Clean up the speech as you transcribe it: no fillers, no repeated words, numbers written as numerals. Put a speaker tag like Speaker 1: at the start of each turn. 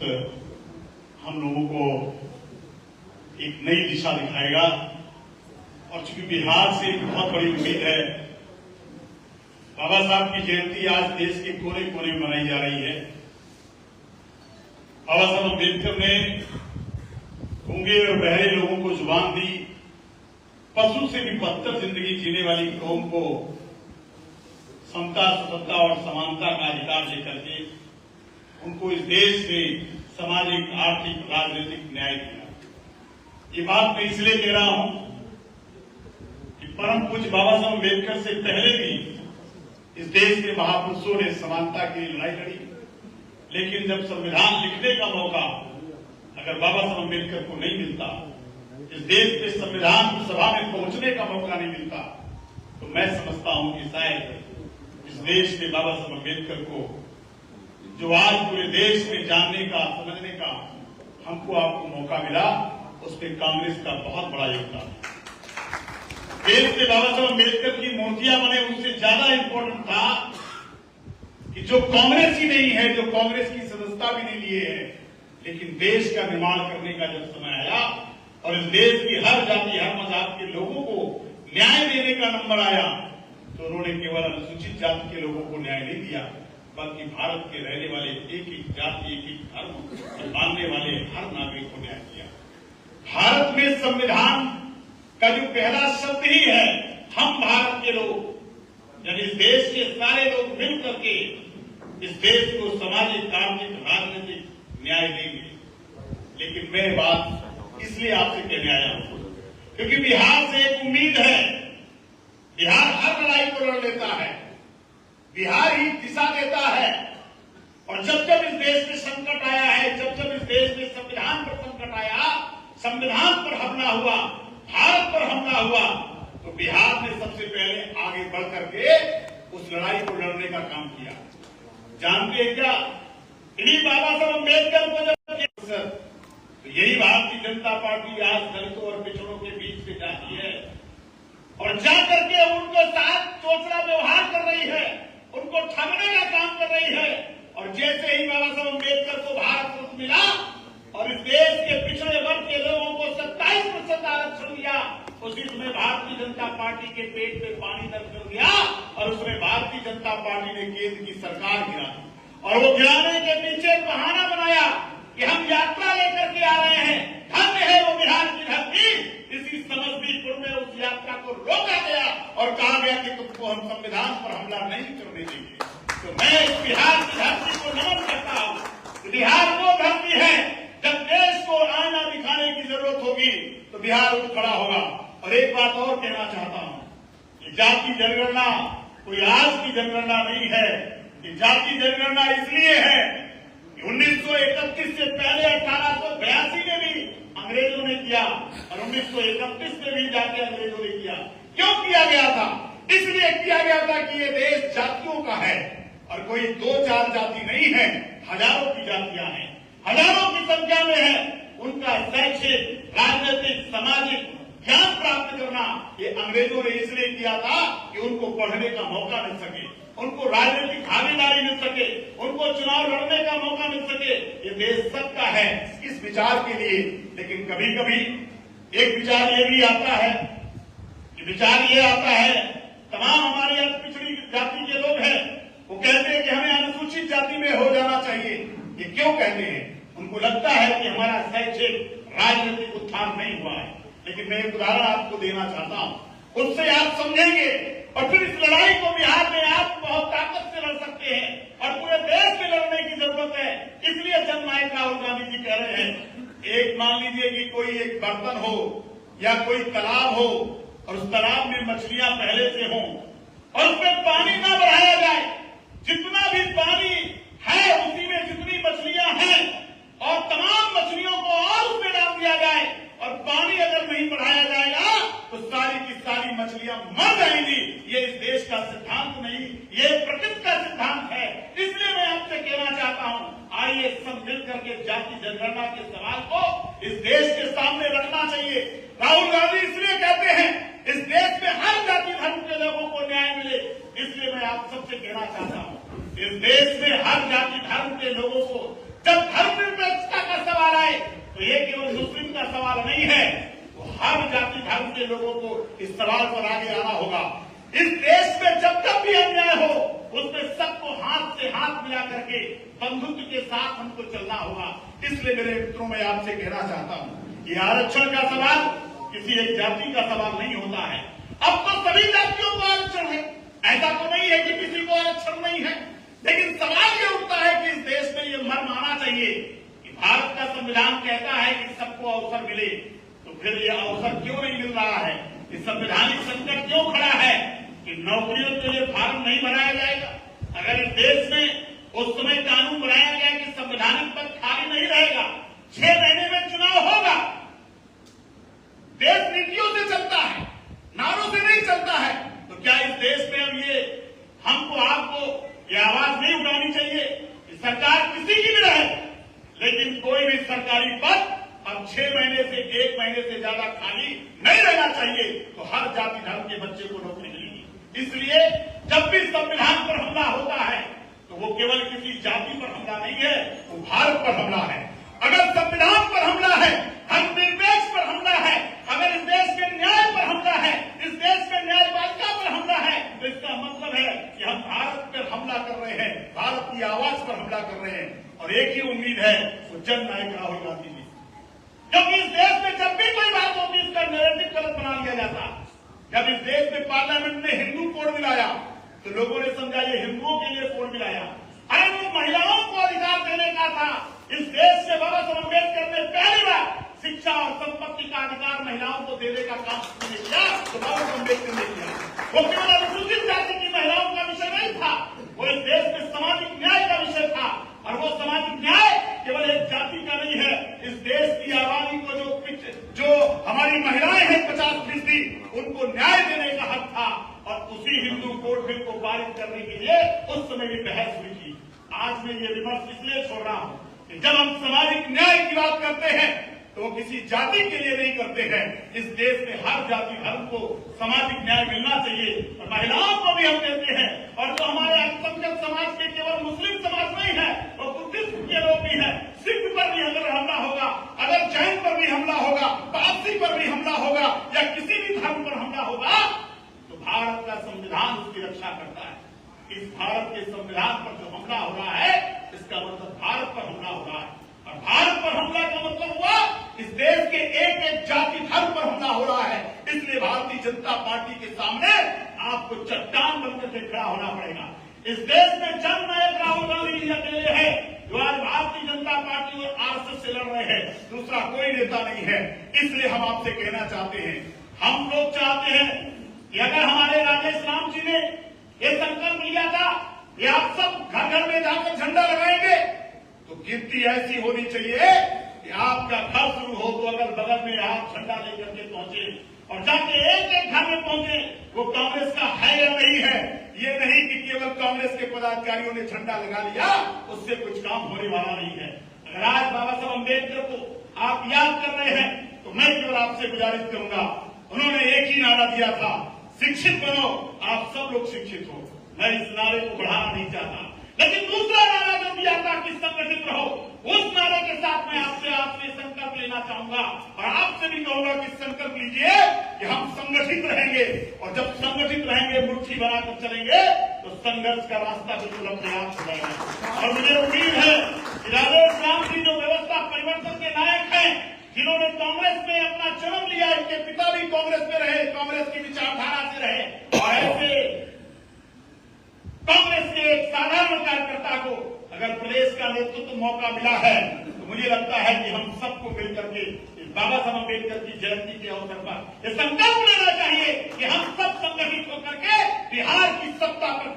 Speaker 1: हम लोगों को एक नई दिशा दिखाएगा और चूंकि बिहार से एक बहुत बड़ी उम्मीद है। बाबा साहब की जयंती आज देश के कोने कोने में मनाई जा रही है। बाबा साहब अम्बेडकर ने गूंगे और बहरे लोगों को जुबान दी, पशु से भी बदतर जिंदगी जीने वाली कौम को समता, स्वतंत्रता और समानता का अधिकार देकर के उनको इस देश में सामाजिक, आर्थिक, राजनीतिक न्याय दिया। ये बात मैं इसलिए कह रहा हूं कि परम पूज्य बाबा साहब अम्बेडकर से पहले भी इस देश के महापुरुषों ने समानता के लिए लड़ाई लड़ी, लेकिन जब संविधान लिखने का मौका अगर बाबा साहब अम्बेडकर को नहीं मिलता, इस देश के संविधान सभा में पहुंचने का मौका नहीं मिलता, तो मैं समझता हूं कि शायद इस देश के बाबा साहब अम्बेडकर को जो आज पूरे देश में जानने का, समझने का हमको आपको मौका मिला, उसमें कांग्रेस का बहुत बड़ा योगदान है। देश के बाबा साहब अम्बेडकर की मूर्तियां बने, उससे ज्यादा इंपॉर्टेंट था कि जो कांग्रेस ही नहीं है, जो कांग्रेस की सदस्यता भी नहीं लिए है, लेकिन देश का निर्माण करने का जब समय आया और इस देश की हर जाति, हर मजहब के लोगों को न्याय देने का नंबर आया, तो उन्होंने केवल अनुसूचित जाति के लोगों को न्याय नहीं दिया, बल्कि भारत के रहने वाले एक एक जाति, एक एक धर्म मानने वाले हर नागरिक को न्याय दिया। भारत में संविधान का जो पहला शब्द ही है हम भारत के लोग, यानी इस देश के सारे लोग मिल करके इस देश को सामाजिक, आर्थिक, राजनीतिक न्याय देंगे। लेकिन मैं बात इसलिए आपसे कहने आया हूं क्योंकि बिहार से एक उम्मीद है। बिहार हर लड़ाई को लड़ लेता है, बिहार ही दिशा देता है, और जब जब इस देश में संकट आया है, जब जब इस देश में संविधान पर संकट आया, संविधान पर हमला हुआ, भारत पर हमला हुआ, तो बिहार ने सबसे पहले आगे बढ़ करके उस लड़ाई को लड़ने का काम किया। जानते हैं क्या, इन्हीं बाबा साहब अम्बेडकर को जब तो यही भारतीय जनता पार्टी आज दलितों और पिछड़ों के बीच में जाती है और जाकर के उनको साथ चोचला व्यवहार कर रही है, उनको ठगने का काम कर रही है। और जैसे ही बाबा साहब अम्बेडकर को भारत रत्न मिला और इस देश के पिछड़े वर्ग के लोगों को 27% आरक्षण दिया, उसी समय भारतीय जनता पार्टी के पेट में पानी दर कर दिया और उसमें भारतीय जनता पार्टी ने केंद्र की सरकार गिरा दी। और वो गिराने के पीछे बहाना बनाया कि हम यात्रा लेकर के आ रहे हैं, धन्य है वो बिहार की धरती। इसी समस्तीपुर में उस यात्रा को रोका गया और कहा गया कि तुमको हम संविधान पर हमला नहीं करने देंगे। तो मैं इस बिहार की धरती को नमन करता हूं। बिहार वो धरती है, जब देश को आईना दिखाने की जरूरत होगी तो बिहार उठ खड़ा होगा। और एक बात और कहना चाहता हूं कि जाति जनगणना कोई आज की जनगणना नहीं है। ये जाति जनगणना इसलिए है कि 1931 से पहले 1882 में भी अंग्रेजों ने किया और 1931 में भी जाके अंग्रेजों ने किया। क्यों किया गया था? इसलिए किया गया था कि ये देश जातियों का है और कोई 2-4 जाति नहीं है, हजारों की जातियां हैं, हजारों की संख्या में है। उनका शैक्षिक, राजनीतिक, सामाजिक ज्ञान प्राप्त करना ये अंग्रेजों ने इसलिए किया था कि उनको पढ़ने का मौका मिल सके, उनको राजनीतिक भागीदारी मिल सके, उनको चुनाव लड़ने का मौका मिल सके। ये देश सबका है इस विचार के लिए। लेकिन कभी कभी एक विचार ये भी आता है कि विचार ये आता है, तमाम हमारी पिछड़ी जाति के लोग हैं, वो कहते हैं कि हमें अनुसूचित जाति में हो जाना चाहिए। ये क्यों कहते हैं? उनको लगता है कि हमारा शैक्षिक, राजनीतिक उत्थान नहीं हुआ है। लेकिन मैं एक उदाहरण आपको देना चाहता हूं, उससे आप समझेंगे और फिर इस लड़ाई को बिहार में आप बहुत ताकत से लड़ सकते हैं और पूरे देश में लड़ने की जरूरत है। इसलिए जननायक राहुल गांधी जी कह रहे हैं, एक मान लीजिए कि कोई एक बर्तन हो या कोई तालाब हो और उस तालाब में मछलियां पहले से हों और उसमें पानी ना बढ़ाया जाए, जितना भी पानी है उसी में जितनी मछलियां हैं और तमाम मछलियों को और उसमें डाल दिया जाए और पानी अगर नहीं बढ़ाया जाएगा तो सारी की सारी मछलियां मर जाएंगी। ये इस देश का सिद्धांत नहीं, ये प्रकृति का सिद्धांत है। इसलिए मैं आपसे कहना चाहता हूं, आइए सब मिल करके जाति जनगणना के सवाल को इस देश के सामने रखना चाहिए। राहुल गांधी इसलिए कहते हैं इस देश में हर जाति धर्म के लोगों को न्याय मिले। इसलिए मैं आप सबसे कहना चाहता हूं, इस देश में हर जाति धर्म के लोगों को जब धर्मनिरपेक्ष सवाल नहीं है, तो हर जाति धर्म के लोगों को इस सवाल पर आगे आना होगा। इस देश में जब तक भी अन्याय हो उसमें सबको हाथ से हाथ मिला करके बंधुत्व के साथ हमको चलना होगा। इसलिए मेरे मित्रों में आपसे कहना चाहता हूं कि आरक्षण का सवाल किसी एक जाति का सवाल नहीं होता है। अब तो सभी जातियों को आरक्षण है, ऐसा तो नहीं है कि किसी को आरक्षण नहीं है। लेकिन सवाल ये उठता है कि इस देश में ये मर्म आना चाहिए कि भारत का संविधान कहता है कि सबको अवसर मिले, तो फिर ये अवसर क्यों नहीं मिल रहा है? ये संवैधानिक संकट क्यों खड़ा है कि नौकरियों के लिए फार्म नहीं भराया जाएगा? अगर इस देश में उस समय कानून बनाया गया कि संवैधानिक पद खाली नहीं रहेगा, 6 महीने में चुनाव होगा। देश नीतियों से चलता है, नारों से नहीं चलता है। तो क्या इस देश में अब ये हमको आपको ये आवाज नहीं उठानी चाहिए कि सरकार किसी की भी रहे, लेकिन कोई भी सरकारी पद अब 6 महीने से 1 महीने से ज्यादा खाली नहीं रहना चाहिए, तो हर जाति धर्म के बच्चे को नौकरी मिलेगी। इसलिए जब भी संविधान पर हमला होता है तो वो केवल किसी जाति पर हमला नहीं है, वो भारत पर हमला है। अगर संविधान पर हमला है, धर्मनिरपेक्ष पर हमला है, अगर इस देश के न्याय पर हमला है, इस देश के न्यायपालिका पर हमला है, तो इसका मतलब है कि हम भारत पर हमला कर रहे हैं, भारत की आवाज पर हमला कर रहे हैं। और एक ही उम्मीद है, वो जननायक राहुल गांधी जी, क्योंकि इस देश में जब भी कोई बात होती है इसका नैरेटिव गलत बना लिया जाता। जब इस देश में पार्लियामेंट ने हिंदू कोड मिलाया तो लोगों ने समझा ये हिंदुओं के लिए कोड मिलाया। अरे वो महिलाओं को अधिकार देने का था। इस देश से बाबा साहब अम्बेडकर ने पहली बार शिक्षा और संपत्ति का अधिकार महिलाओं को देने का काम किया, तो बाबा साहब अम्बेडकर ने किया। वो केवल अनुसूचित जाति की महिलाओं का विषय नहीं था, वो इस देश में सामाजिक न्याय का विषय था। और वो सामाजिक न्याय केवल एक जाति का नहीं है, इस देश की आबादी को जो हमारी महिलाएं हैं 50%, उनको न्याय देने का हक था। और उसी हिंदू कोड बिल को पारित करने के लिए उस समय भी बहस हुई थी। आज मैं ये विमर्श इसलिए छोड़ रहा हूं कि जब हम सामाजिक न्याय की बात करते हैं तो वो किसी जाति के लिए नहीं करते हैं। इस देश में हर जाति धर्म को सामाजिक न्याय मिलना चाहिए और महिलाओं को भी हम देते हैं। और जो हमारे अल्पसंख्यक समाज के केवल मुस्लिम समाज नहीं है, वो बुद्धिस्ट के लोग भी हैं। सिख पर भी अगर हमला होगा, अगर जैन पर भी हमला होगा, पारसी पर भी हमला होगा या किसी भी धर्म पर हमला होगा, तो भारत का संविधान उसकी रक्षा करता है। इस भारत के संविधान पर जो हमला हो रहा है, इसका मतलब भारत पर हमला हो रहा है। और भारत पर हमला का मतलब हुआ इस देश के एक एक जाति धर्म पर हमला हो रहा है। इसलिए भारतीय जनता पार्टी के सामने आपको चट्टान बनकर के खड़ा होना पड़ेगा। इस देश में जननायक राहुल गांधी जी अकेले हैं जो आज भारतीय जनता पार्टी और आरएसएस से लड़ रहे हैं, दूसरा कोई नेता नहीं है। इसलिए हम आपसे कहना चाहते हैं, हम लोग चाहते हैं कि अगर हमारे राजेश राम जी ने ये संकल्प लिया था कि आप सब घर घर में जाकर झंडा लगाएंगे, तो गिनती ऐसी होनी चाहिए कि आपका घर शुरू हो तो अगर बगल में आप झंडा लेकर के पहुंचे और जाके एक एक घर में पहुंचे, वो कांग्रेस का है या नहीं है। ये नहीं कि केवल कांग्रेस के पदाधिकारियों ने झंडा लगा लिया, उससे कुछ काम होने वाला नहीं है। अगर आज बाबा साहब अम्बेडकर को आप याद कर रहे हैं तो मैं केवल आपसे गुजारिश करूंगा, उन्होंने एक ही नारा दिया था, शिक्षित बनो, आप सब लोग शिक्षित हो। मैं इस नारे को बढ़ाना नहीं चाहता, लेकिन दूसरा नारा जो दिया था कि संगठित रहो, उस नारे के साथ मैं आपसे संकल्प लेना चाहूंगा और आपसे भी कहूंगा कि संकल्प लीजिए कि हम संगठित रहेंगे। और जब संगठित रहेंगे, मुट्ठी बनाकर चलेंगे, तो संघर्ष का रास्ता बिल्कुल अपने आप हो जाएगा। और मुझे उम्मीद है कि राजेश राम जी जो व्यवस्था परिवर्तन के नायक हैं, जिन्होंने कांग्रेस में अपना जन्म लिया, इनके पिता भी कांग्रेस में रहे, कांग्रेस की विचारधारा से रहे, और ऐसे कांग्रेस के एक साधारण कार्यकर्ता को अगर प्रदेश का नेतृत्व मौका मिला है, तो मुझे लगता है कि हम सबको मिलकर के बाबा साहब अम्बेडकर की जयंती के अवसर पर यह संकल्प लेना चाहिए कि हम सब संगठित होकर के बिहार की सत्ता पर